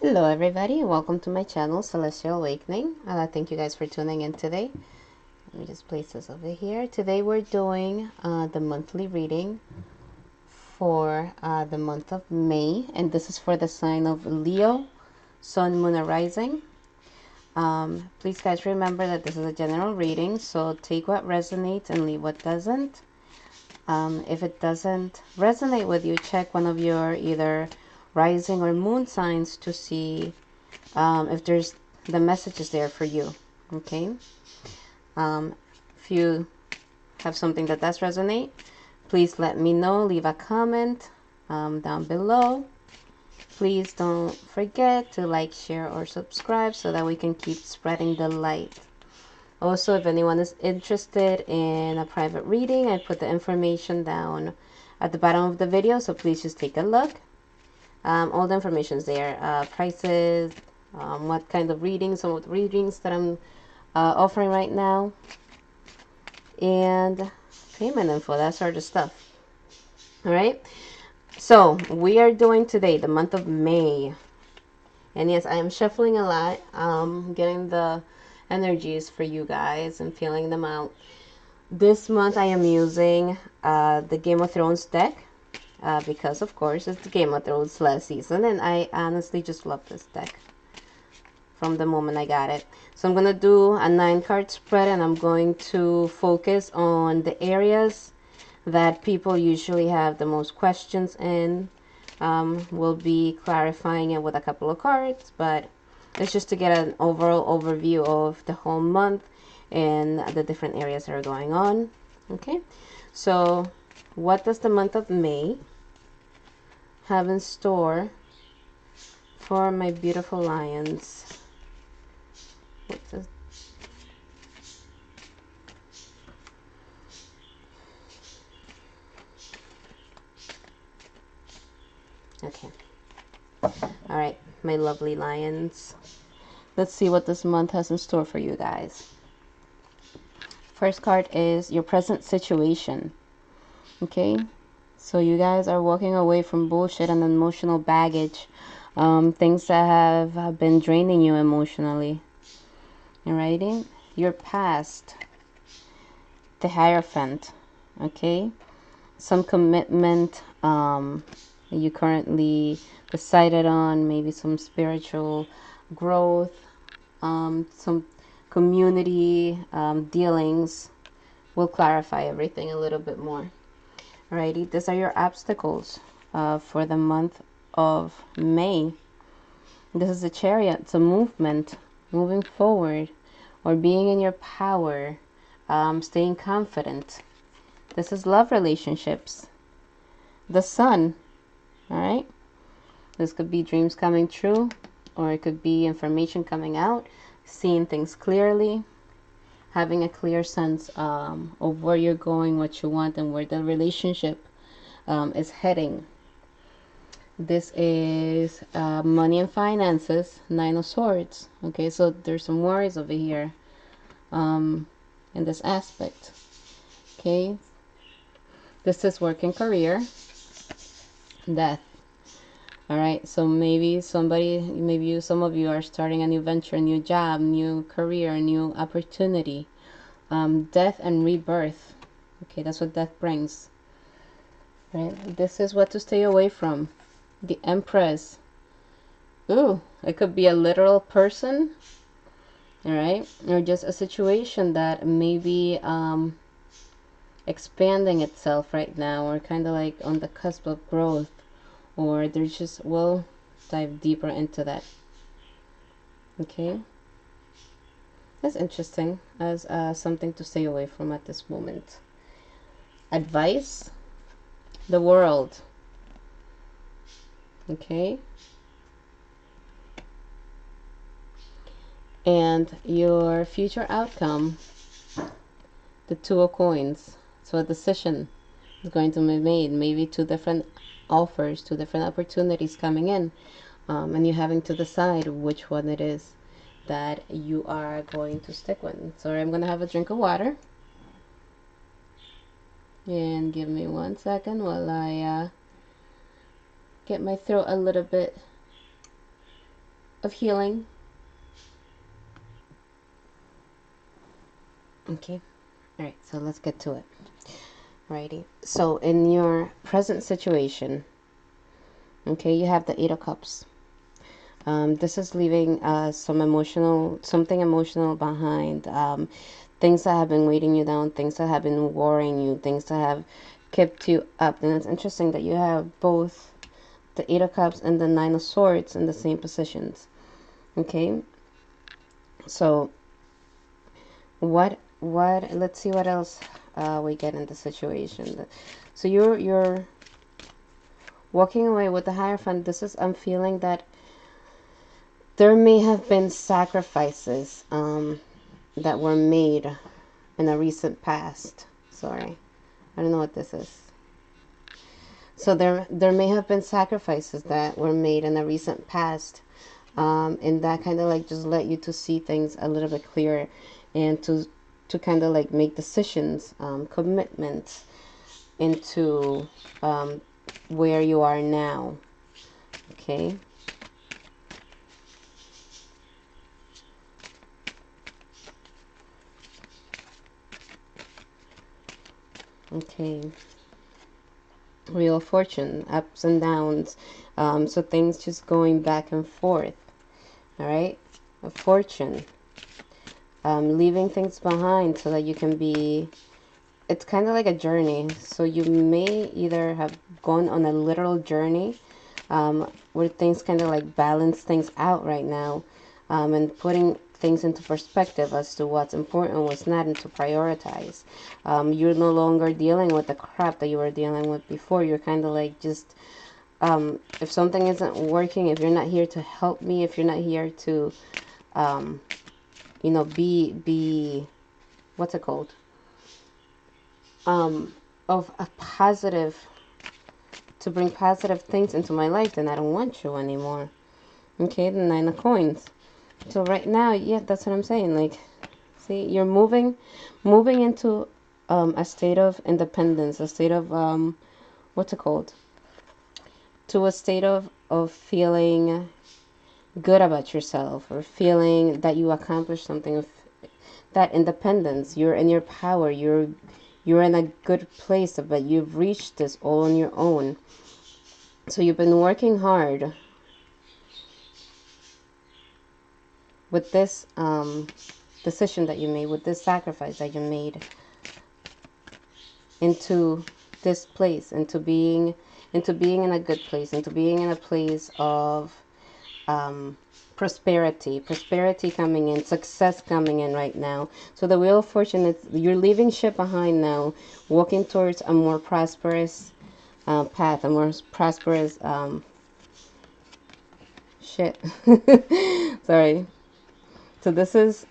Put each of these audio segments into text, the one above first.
Hello everybody, welcome to my channel Celestial Awakening. Thank you guys for tuning in today. Let me just place this over here. Today we're doing the monthly reading for the month of May, and this is for the sign of Leo, Sun, Moon, and Rising. Please guys remember that this is a general reading, so take what resonates and leave what doesn't. If it doesn't resonate with you, check one of your either rising or moon signs to see if there's the message is there for you. Okay, if you have something that does resonate, please let me know. Leave a comment down below. Please don't forget to like, share, or subscribe so that we can keep spreading the light. Also, if anyone is interested in a private reading, I put the information down at the bottom of the video, so please just take a look. All the information is there, prices, what kind of readings, some of the readings that I'm offering right now, and payment info, that sort of stuff. All right, so we are doing today the month of May, and yes, I am shuffling a lot, getting the energies for you guys and feeling them out. This month I am using the Game of Thrones deck. Because of course it's the Game of Thrones last season, and I honestly just love this deck from the moment I got it. So I'm going to do a 9-card spread, and I'm going to focus on the areas that people usually have the most questions in. We'll be clarifying it with a couple of cards, but it's just to get an overall overview of the whole month and the different areas that are going on. Okay, so what does the month of May have in store for my beautiful lions? What's this? Okay. All right, my lovely lions. Let's see what this month has in store for you guys. First card is your present situation. Okay, so you guys are walking away from bullshit and emotional baggage, things that have been draining you emotionally. Alrighty, your past, the Hierophant. Okay, some commitment you currently decided on, maybe some spiritual growth, some community dealings will clarify everything a little bit more. Alrighty, these are your obstacles for the month of May. This is a Chariot. It's a movement, moving forward, or being in your power, staying confident. This is love relationships. The Sun. Alright, this could be dreams coming true, or it could be information coming out, seeing things clearly, having a clear sense of where you're going, what you want, and where the relationship is heading. This is money and finances, 9 of Swords. Okay, so there's some worries over here in this aspect. Okay, this is work and career, death. All right, so maybe some of you are starting a new venture, a new job, new career, new opportunity. Death and rebirth. Okay, that's what death brings. Right, this is what to stay away from. The Empress. Ooh, it could be a literal person. All right, or just a situation that may be expanding itself right now, or kind of like on the cusp of growth, or there's just, we'll dive deeper into that. Okay, that's interesting as something to stay away from at this moment. Advice, the World. Okay, and your future outcome, the Two of Coins. So a decision is going to be made, maybe 2 different offers, 2 different opportunities coming in, and you're having to decide which one it is that you are going to stick with. So I'm gonna have a drink of water, and give me 1 second while I get my throat a little bit of healing. Okay. All right, so let's get to it. Alrighty. So in your present situation, okay, you have the Eight of Cups. This is leaving something emotional behind. Things that have been weighting you down, things that have been worrying you, things that have kept you up. And it's interesting that you have both the Eight of Cups and the Nine of Swords in the same positions. Okay. So let's see what else we get in the situation. So you're walking away with the Hierophant. I'm feeling that there may have been sacrifices that were made in a recent past. Sorry, I don't know what this is. So there may have been sacrifices that were made in a recent past, and that kind of like just let you to see things a little bit clearer, and to kind of like make decisions, commitments into where you are now. Okay. Okay. Wheel of Fortune, ups and downs. So things just going back and forth. All right. A fortune. Leaving things behind so that you can be, it's kind of like a journey. So you may either have gone on a literal journey where things kind of like balance things out right now, and putting things into perspective as to what's important, what's not, and to prioritize. You're no longer dealing with the crap that you were dealing with before. You're kind of like just, if something isn't working, if you're not here to help me, if you're not here to, you know, be, what's it called? Of a positive, to bring positive things into my life, then I don't want you anymore. Okay, the Nine of Coins. So right now, yeah, that's what I'm saying. Like, see, you're moving into a state of independence, a state of what's it called? To a state of feeling good about yourself, or feeling that you accomplished something, of that independence. You're in your power. You're in a good place, but you've reached this all on your own. So you've been working hard with this decision that you made, with this sacrifice that you made, into this place, into being in a good place, into being in a place of prosperity coming in, success coming in right now. So the Wheel of Fortune is, you're leaving shit behind now, walking towards a more prosperous path, a more prosperous shit. Sorry. So this is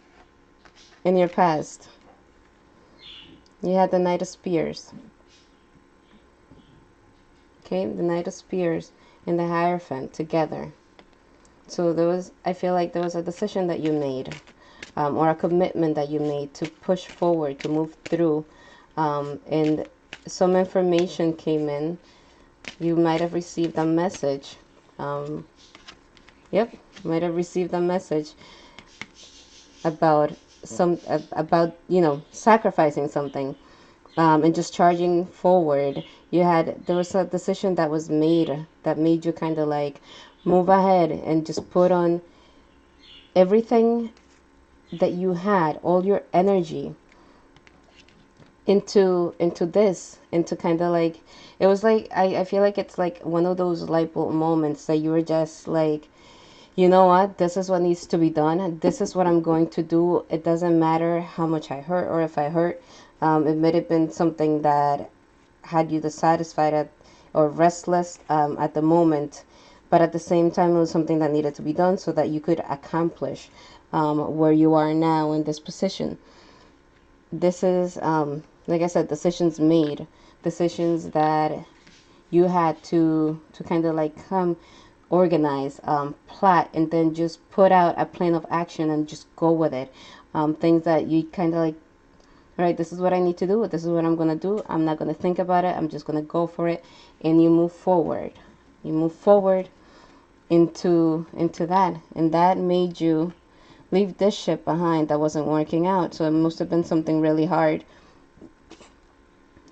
in your past. You had the Knight of Spears. Okay, the Knight of Spears and the Hierophant together. So there was, I feel like there was a decision that you made, or a commitment that you made to push forward, to move through, and some information came in. You might have received a message. Yep, might have received a message about you know, sacrificing something, and just charging forward. There was a decision that was made that made you kind of like move ahead and just put on everything that you had, all your energy, into this, into kind of like, it was like, I feel like it's like one of those light bulb moments that you were just like, you know what, this is what needs to be done, this is what I'm going to do. It doesn't matter how much I hurt, or if I hurt. It might have been something that had you dissatisfied or restless at the moment, but at the same time it was something that needed to be done so that you could accomplish where you are now in this position. This is, like I said, decisions made, decisions that you had to kind of like come organize, plot, and then just put out a plan of action and just go with it. Things that you kind of like, right, this is what I need to do, this is what I'm going to do, I'm not going to think about it, I'm just going to go for it. And you move forward into that, and that made you leave this ship behind that wasn't working out. So it must have been something really hard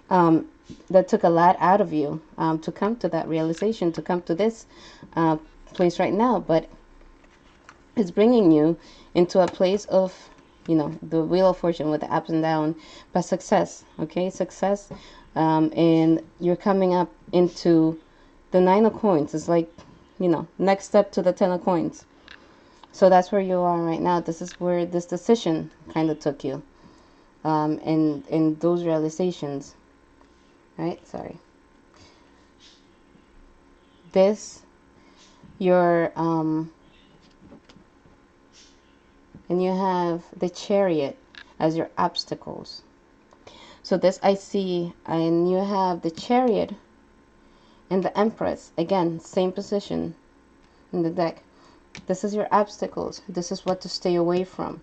that took a lot out of you to come to that realization, to come to this place right now. But it's bringing you into a place of, you know, the wheel of fortune with the ups and downs, but success. Okay, success. And you're coming up into the 9 of coins. It's like, you know, next step to the 10 of coins. So that's where you are right now. This is where this decision kind of took you, and those realizations. Right? Sorry. This, your and you have the Chariot as your obstacles. So this I see, and you have the Chariot and the Empress. Again, same position in the deck. This is your obstacles. This is what to stay away from.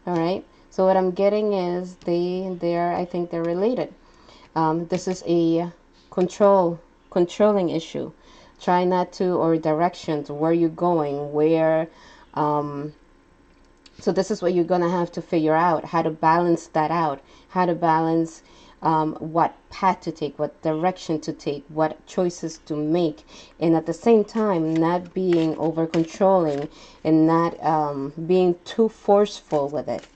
All right. So what I'm getting is they're I think they're related. This is a controlling issue. Try not to, or directions, where you're going, where. So this is what you're gonna have to figure out, how to balance that out, how to balance what path to take, what direction to take, what choices to make, and at the same time not being over controlling and not being too forceful with it.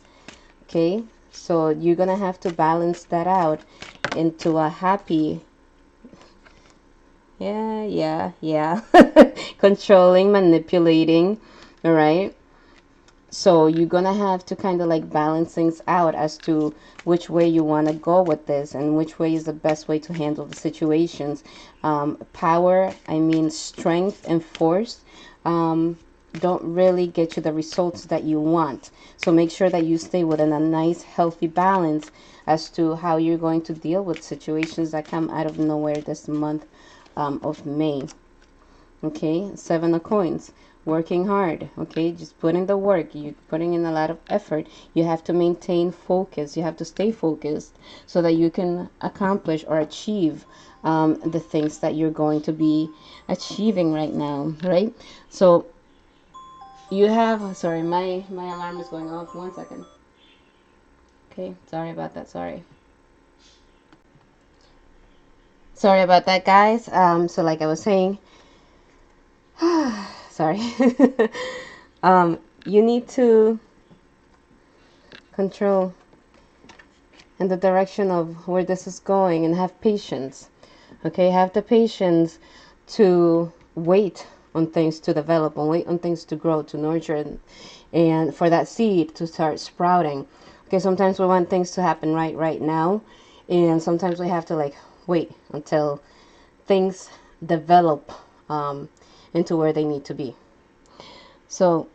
Okay, so you're gonna have to balance that out into a happy, yeah controlling, manipulating. All right. So you're going to have to kind of like balance things out as to which way you want to go with this and which way is the best way to handle the situations. Power, I mean strength and force, don't really get you the results that you want. So make sure that you stay within a nice, healthy balance as to how you're going to deal with situations that come out of nowhere this month of May. Okay, 7 of coins. Working hard. Okay, just put in the work. You're putting in a lot of effort. You have to maintain focus. You have to stay focused so that you can accomplish or achieve the things that you're going to be achieving right now, right? So you have, sorry, my alarm is going off. 1 second. Okay, sorry about that. Sorry about that, guys. So like I was saying, sorry. You need to control in the direction of where this is going and have patience. Okay, have the patience to wait on things to develop and wait on things to grow, to nurture, and for that seed to start sprouting. Okay, sometimes we want things to happen right now, and sometimes we have to like wait until things develop into where they need to be. So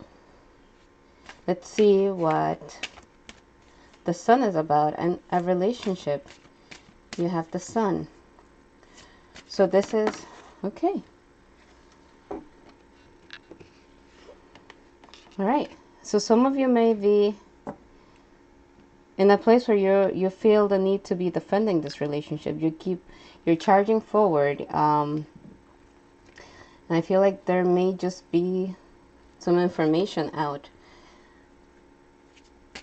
let's see what the Sun is about, and a relationship. You have the Sun. So this is okay. All right. So some of you may be in a place where you feel the need to be defending this relationship. You're charging forward. And I feel like there may just be some information out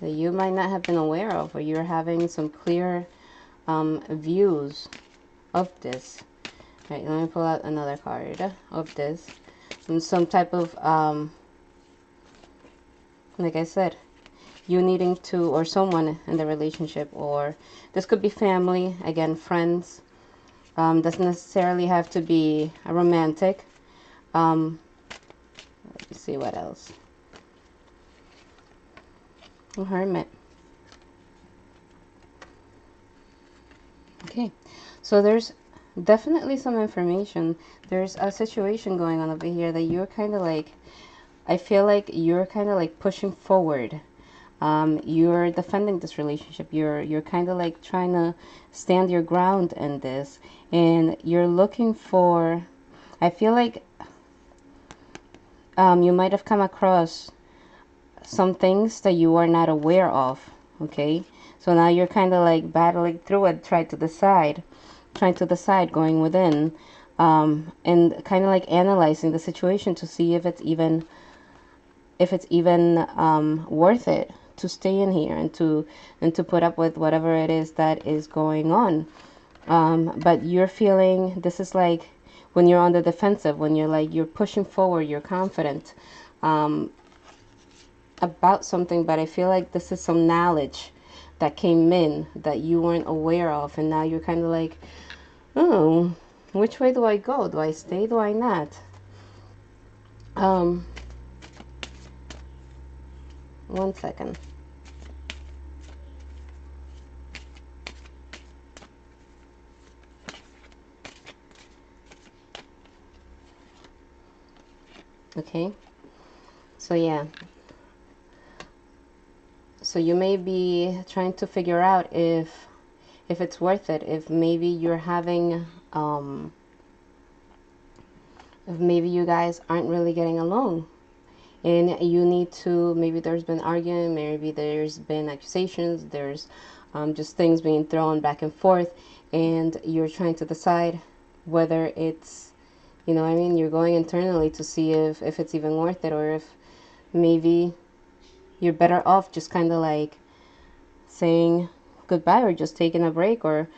that you might not have been aware of, or you're having some clear views of this. All right, let me pull out another card of this. And some type of, like I said, you needing to, or someone in the relationship, or this could be family, again, friends. Doesn't necessarily have to be a romantic. Let's see what else. A Hermit. Okay, so there's definitely some information. There's a situation going on over here that you're kind of like, I feel like you're kind of like pushing forward. You're defending this relationship. You're kind of like trying to stand your ground in this, and you're looking for, I feel like you might have come across some things that you are not aware of. Okay, so now you're kind of like battling through it, trying to decide going within and kind of like analyzing the situation to see if it's even worth it to stay in here and to put up with whatever it is that is going on. But you're feeling this is like when you're on the defensive, when you're like you're pushing forward, you're confident about something, but I feel like this is some knowledge that came in that you weren't aware of, and now you're kind of like, oh, which way do I go? Do I stay? Do I not? One second. Okay. So yeah. So you may be trying to figure out if it's worth it, if maybe you're having if maybe you guys aren't really getting along and you need to, maybe there's been arguing, maybe there's been accusations, there's just things being thrown back and forth, and you're trying to decide whether it's, you know what I mean, you're going internally to see if it's even worth it, or if maybe you're better off just kind of like saying goodbye, or just taking a break, or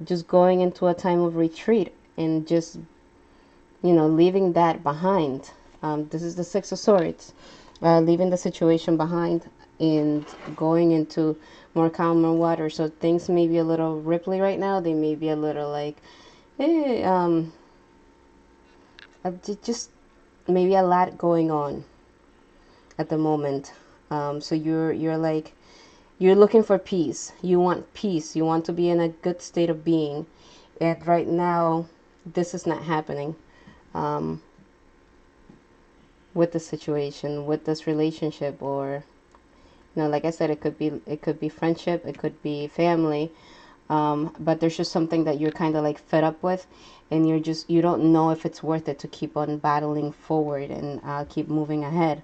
just going into a time of retreat and just, you know, leaving that behind. This is the Six of Swords, leaving the situation behind and going into more calmer water. So things may be a little ripply right now. They may be a little like, hey, just maybe a lot going on at the moment. So you're like, you're looking for peace. You want peace. You want to be in a good state of being. And right now, this is not happening. With the situation, with this relationship, or, you know, like I said, it could be friendship, it could be family, but there's just something that you're kind of like fed up with, and you don't know if it's worth it to keep on battling forward and keep moving ahead.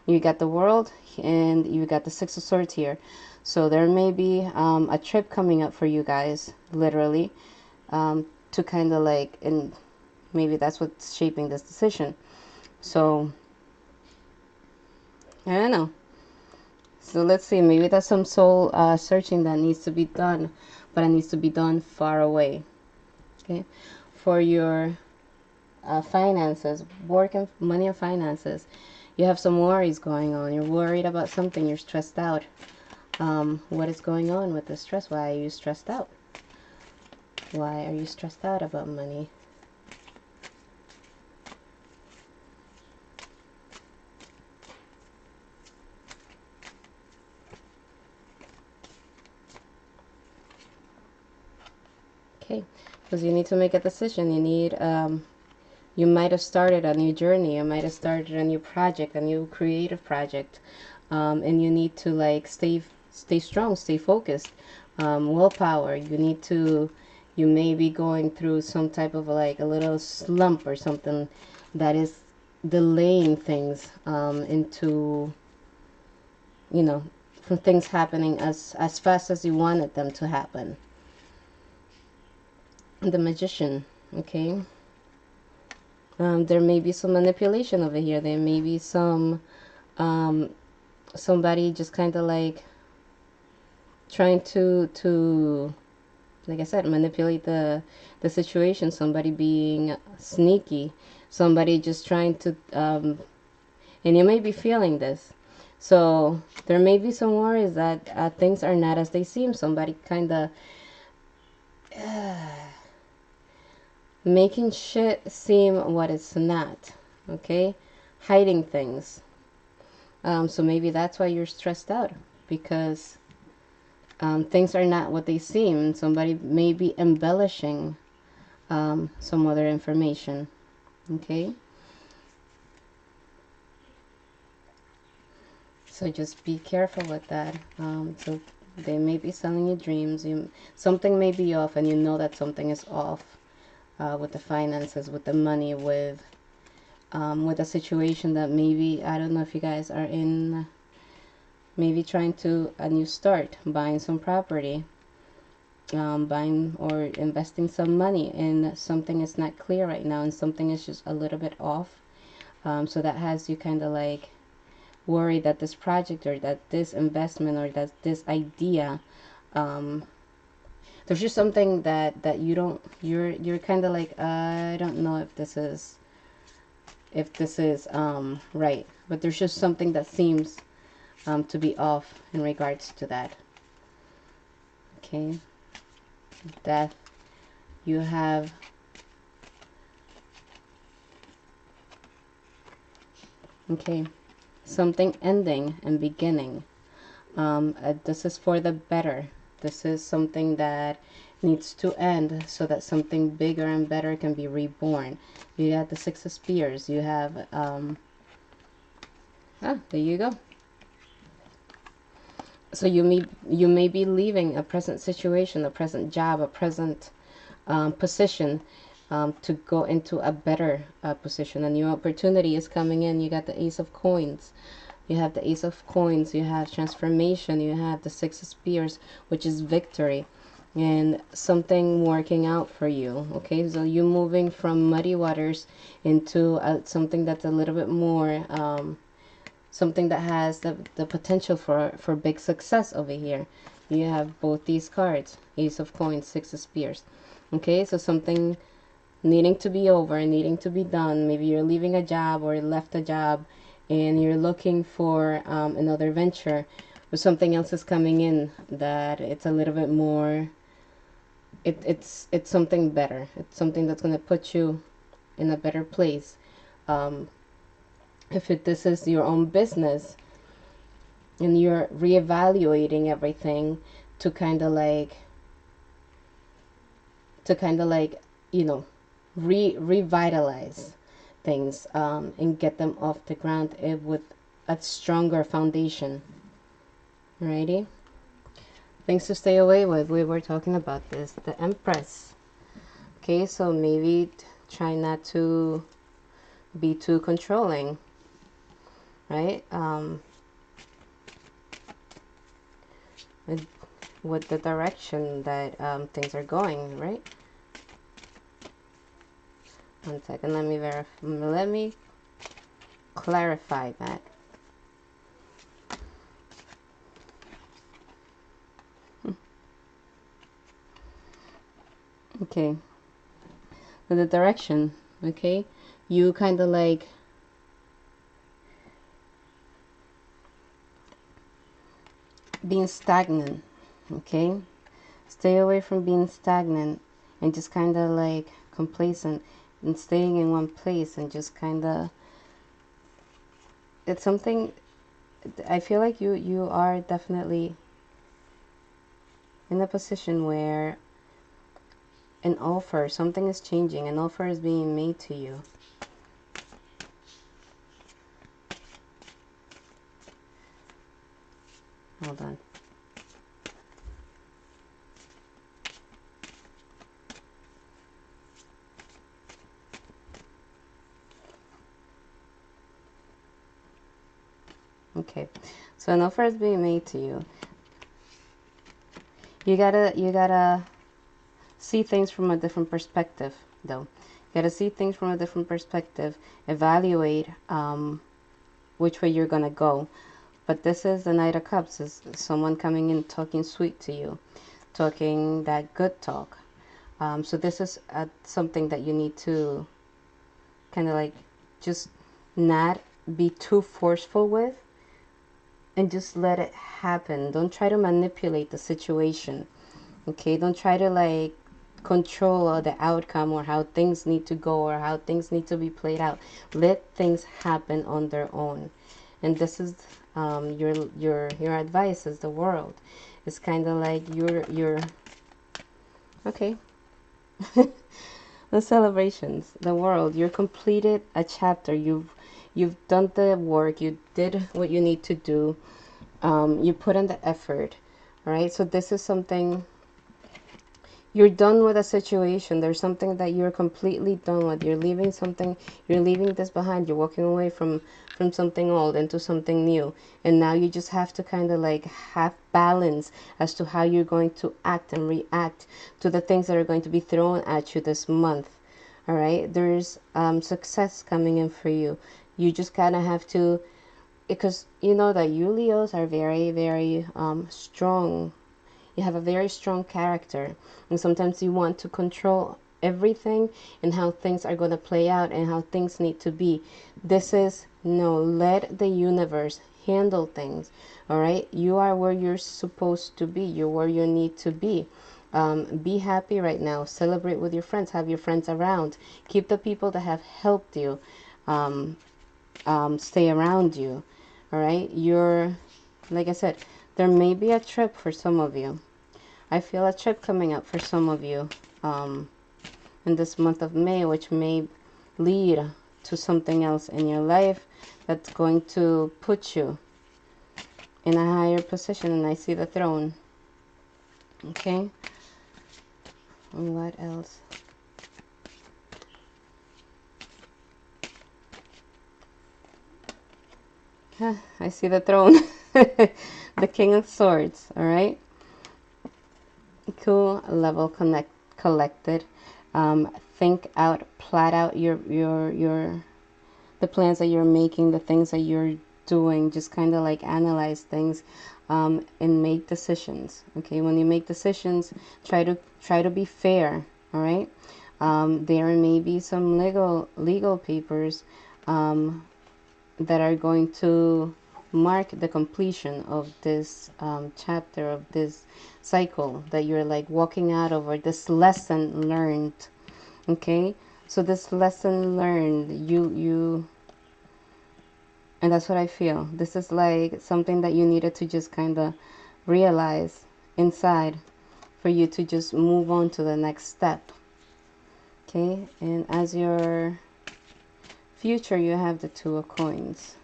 You got the World and you got the Six of Swords here, so there may be a trip coming up for you guys, literally, to kind of like, and maybe that's what's shaping this decision. So I don't know. So let's see, maybe there's some soul searching that needs to be done, but it needs to be done far away. Okay, for your finances, work and money and finances, you have some worries going on. You're worried about something. You're stressed out. What is going on with the stress? Why are you stressed out? Why are you stressed out about money? Okay, because you need to make a decision. You need, you might have started a new journey. You might have started a new project, a new creative project, and you need to like stay strong, stay focused. Willpower. You need to. You may be going through some type of like a little slump or something that is delaying things into, you know, from things happening as fast as you wanted them to happen. The Magician. Okay. There may be some manipulation over here. There may be some somebody just kind of like trying to like I said, manipulate the situation. Somebody being sneaky. Somebody just trying to and you may be feeling this. So there may be some worries that things are not as they seem. Somebody kind of making shit seem what it's not. Okay, hiding things. So maybe that's why you're stressed out, because things are not what they seem. Somebody may be embellishing some other information. Okay, so just be careful with that. So they may be selling you dreams. Something may be off, and you know that something is off with the finances, with the money, with a situation that maybe, I don't know if you guys are in, maybe trying to a new start, buying some property. buying or investing some money in something is not clear right now, and something is just a little bit off. So that has you kind of like worried that this project or that this investment or that this idea, there's just something that you don't, you're kind of like, I don't know if this is right, but there's just something that seems to be off in regards to that. Okay, Death. You have okay, something ending and beginning. This is for the better. This is something that needs to end so that something bigger and better can be reborn. You got the Six of Spears. You have there you go. So you may be leaving a present situation, a present job, a present position, to go into a better position. A new opportunity is coming in. You got the Ace of Coins. You have the Ace of Coins. You have transformation. You have the Six of Spears, which is victory and something working out for you. Okay, so you moving from muddy waters into something that's a little bit more something that has the potential for big success over here. You have both these cards, Ace of Coins, Six of Spears. Okay, so something needing to be over, needing to be done. Maybe you're leaving a job or left a job and you're looking for another venture, or something else is coming in that it's a little bit more, it's something better. It's something that's going to put you in a better place. If this is your own business and you're reevaluating everything to kind of like you know, revitalize things and get them off the ground with a stronger foundation. Alrighty, things to stay away with. We were talking about this, the Empress. Okay, so maybe try not to be too controlling, right? With the direction that things are going, right? One second, let me clarify that. Okay, with the direction, okay, you kind of like being stagnant. Okay, stay away from being stagnant and just kind of like complacent and staying in one place and just kind of, it's something, I feel like you are definitely in a position where an offer, something is changing, an offer is being made to you. Hold on. Okay, so an offer is being made to you. You gotta see things from a different perspective, though. You gotta see things from a different perspective. Evaluate which way you're gonna go. But this is the Knight of Cups. Is someone coming in talking sweet to you, talking that good talk. So this is something that you need to kind of like just not be too forceful with, and just let it happen. Don't try to manipulate the situation. Okay, don't try to like control the outcome or how things need to go or how things need to be played out. Let things happen on their own. And this is your advice is the World. It's kind of like you're okay. The celebrations, the World. You're completed a chapter. You've done the work. You did what you need to do. You put in the effort. All right. So this is something you're done with a situation. There's something that you're completely done with. You're leaving something, you're leaving this behind. You're walking away from something old into something new. And now you just have to kind of like have balance as to how you're going to act and react to the things that are going to be thrown at you this month. All right, there's success coming in for you. You just kind of have to, because you know that you Leos are very, very strong. You have a very strong character, and sometimes you want to control everything and how things are going to play out and how things need to be. This is no, let the universe handle things. All right, you are where you're supposed to be. You're where you need to be. Be happy right now. Celebrate with your friends. Have your friends around. Keep the people that have helped you stay around you. All right, you're, like I said, there may be a trip for some of you. I feel a trip coming up for some of you in this month of May, which may lead to something else in your life that's going to put you in a higher position. And I see the throne. Okay. And what else? I see the throne. The King of Swords. All right. Cool. Level collected. Think out, plot out the plans that you're making, the things that you're doing. Just kind of like analyze things and make decisions. Okay, when you make decisions, try to be fair. All right. There may be some legal papers that are going to mark the completion of this chapter, of this cycle that you're like walking out of, or this lesson learned. Okay, so this lesson learned, you and that's what I feel. This is like something that you needed to just kind of realize inside for you to just move on to the next step. Okay, and as your future, you have the Two of Coins.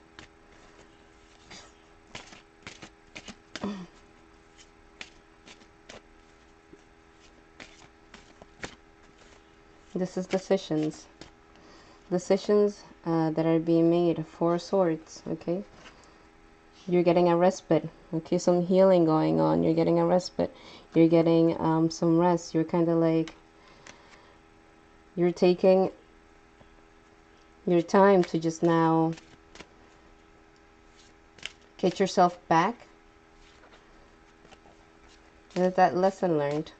This is decisions that are being made. Four of Swords. Okay, you're getting a respite. Okay, some healing going on. You're getting a respite. You're getting some rest. You're kind of like, you're taking your time to just now get yourself back. Is that lesson learned?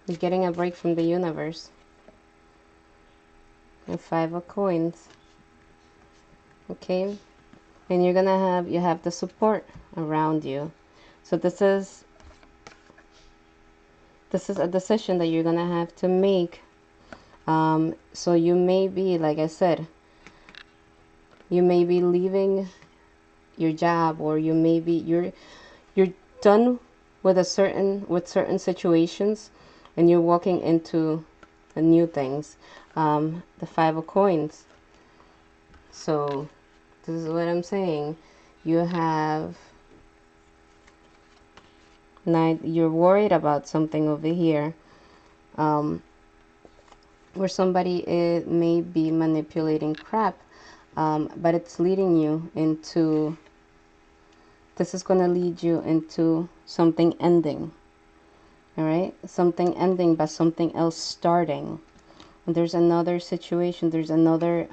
You're getting a break from the universe. And Five of Coins. Okay, and you're gonna have the support around you. So this is a decision that you're gonna have to make. So you may be, like I said, you may be leaving your job, or you may be you're done with certain situations, and you're walking into the new things. The Five of Coins. So this is what I'm saying. You have you're worried about something over here, where somebody may be manipulating crap, but it's leading you into, this is going to lead you into something ending. All right, something ending, but something else starting. And there's another situation, there's another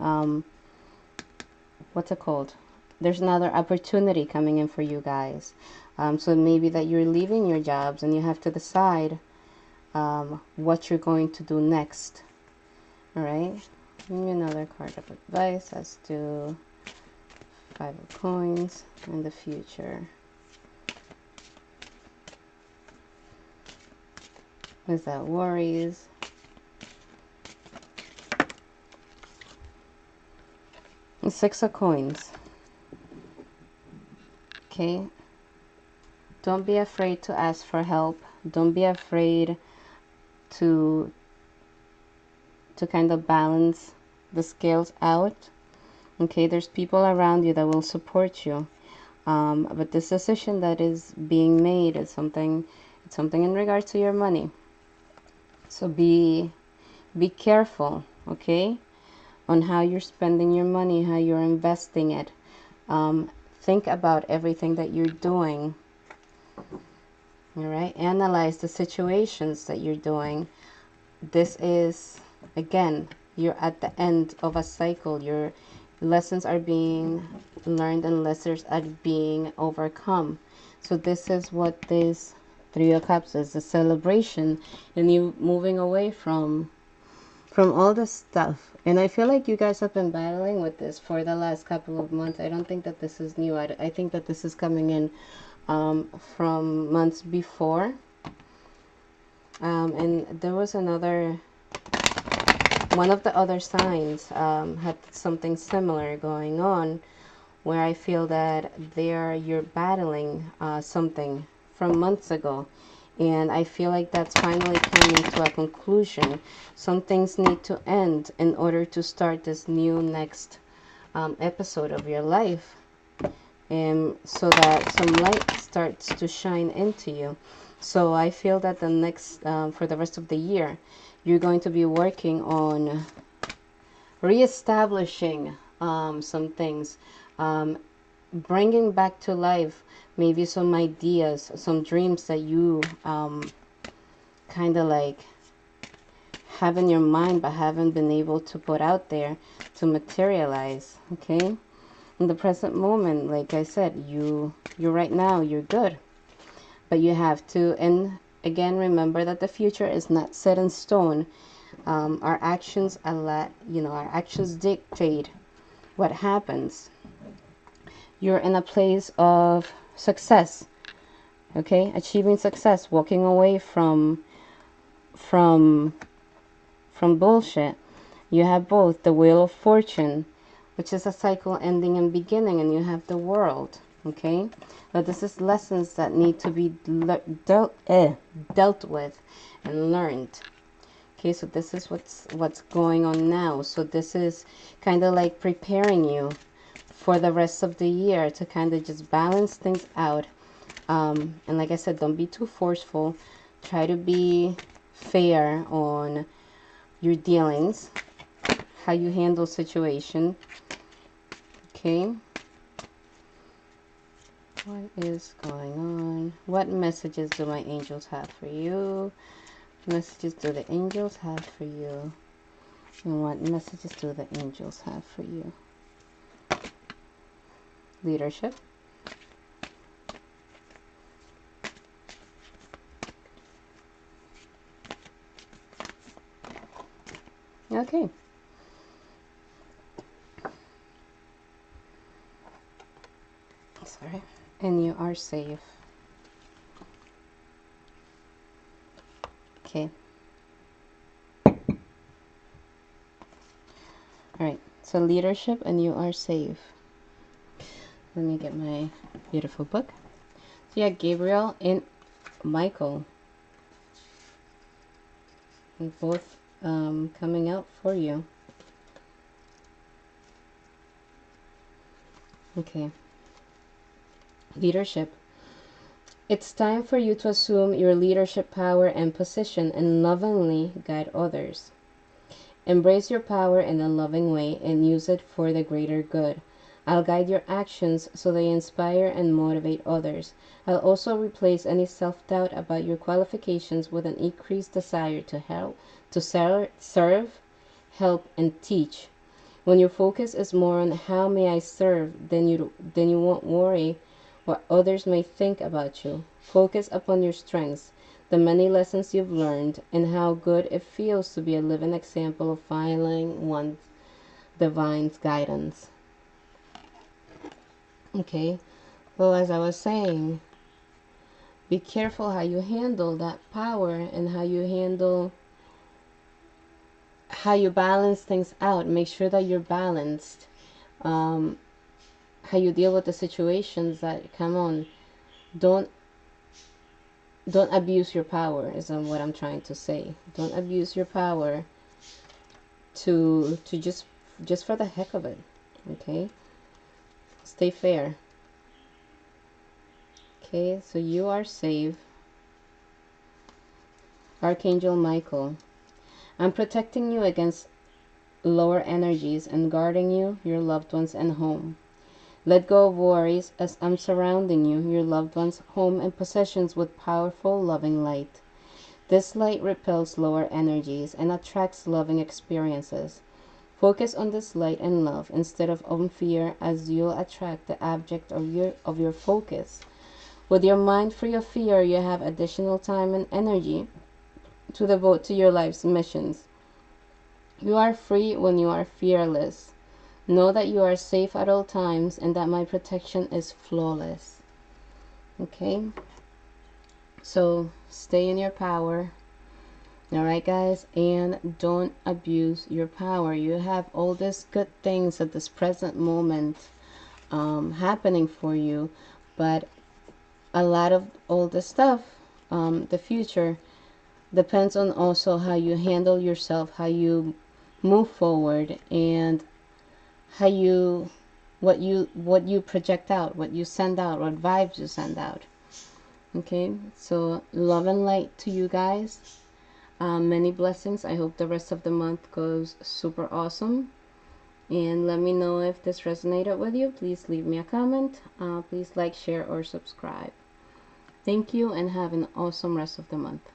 what's it called, there's another opportunity coming in for you guys. So maybe that you're leaving your jobs and you have to decide what you're going to do next. All right, give me another card of advice as to Five of Coins and the future. Is that worries? And Six of Coins. Okay, don't be afraid to ask for help. Don't be afraid to kind of balance the scales out. Okay, there's people around you that will support you, but this decision that is being made is something, It's something in regard to your money. So be careful, okay, on how you're spending your money, how you're investing it. Think about everything that you're doing. All right, analyze the situations that you're doing. This is, again, you're at the end of a cycle. Your lessons are being learned and lessons are being overcome. So this is what this Three of Cups is, a celebration, and you moving away from all this stuff. And I feel like you guys have been battling with this for the last couple of months. I don't think that this is new. I think that this is coming in from months before. And there was another, one of the other signs had something similar going on, where I feel that you're battling something from months ago. And I feel like that's finally coming to a conclusion. Some things need to end in order to start this new next episode of your life. And so that some light starts to shine into you. So I feel that the next, for the rest of the year, you're going to be working on reestablishing some things. Bringing back to life maybe some ideas, some dreams that you kind of like have in your mind but haven't been able to put out there to materialize, okay? In the present moment, like I said, you're right now, you're good. But you have to, and again, remember that the future is not set in stone. Our actions our actions dictate what happens. You're in a place of success, okay, achieving success, walking away from bullshit. You have both the Wheel of Fortune, which is a cycle ending and beginning, and you have the World, okay? But this is lessons that need to be dealt with and learned. Okay, so this is what's going on now. So this is kind of like preparing you for the rest of the year to kind of just balance things out. And like I said, don't be too forceful. Try to be fair on your dealings, how you handle situation. Okay. What is going on? What messages do my angels have for you? What messages do the angels have for you? And what messages do the angels have for you? Leadership. Okay. Sorry. And you are safe. Okay. Alright. So leadership and you are safe. Let me get my beautiful book. So yeah, Gabriel and Michael. Both coming out for you. Okay. Leadership. It's time for you to assume your leadership power and position and lovingly guide others. Embrace your power in a loving way and use it for the greater good. I'll guide your actions so they inspire and motivate others. I'll also replace any self-doubt about your qualifications with an increased desire to help, to serve, help, and teach. When your focus is more on how may I serve, then you won't worry what others may think about you. Focus upon your strengths, the many lessons you've learned, and how good it feels to be a living example of following one's divine guidance. Okay, well, as I was saying, be careful how you handle that power and how you balance things out. Make sure that you're balanced. How you deal with the situations that come on. Don't abuse your power is what I'm trying to say. Don't abuse your power to just for the heck of it. Okay? Stay fair. Okay, so you are safe. Archangel Michael, I'm protecting you against lower energies and guarding you, your loved ones, and home. Let go of worries as I'm surrounding you, your loved ones, home, and possessions with powerful, loving light. This light repels lower energies and attracts loving experiences. Focus on this light and love instead of on fear, as you'll attract the object of your focus. With your mind free of fear, you have additional time and energy to devote to your life's missions. You are free when you are fearless. Know that you are safe at all times and that my protection is flawless. Okay? So stay in your power. Alright, guys? And don't abuse your power. You have all these good things at this present moment happening for you. But a lot of all the stuff, the future, depends on also how you handle yourself, how you move forward, and how you what you project out, what you send out, what vibes you send out. Okay, so love and light to you guys. Many blessings. I hope the rest of the month goes super awesome, and let me know if this resonated with you. Please leave me a comment. Please like, share, or subscribe. Thank you, and have an awesome rest of the month.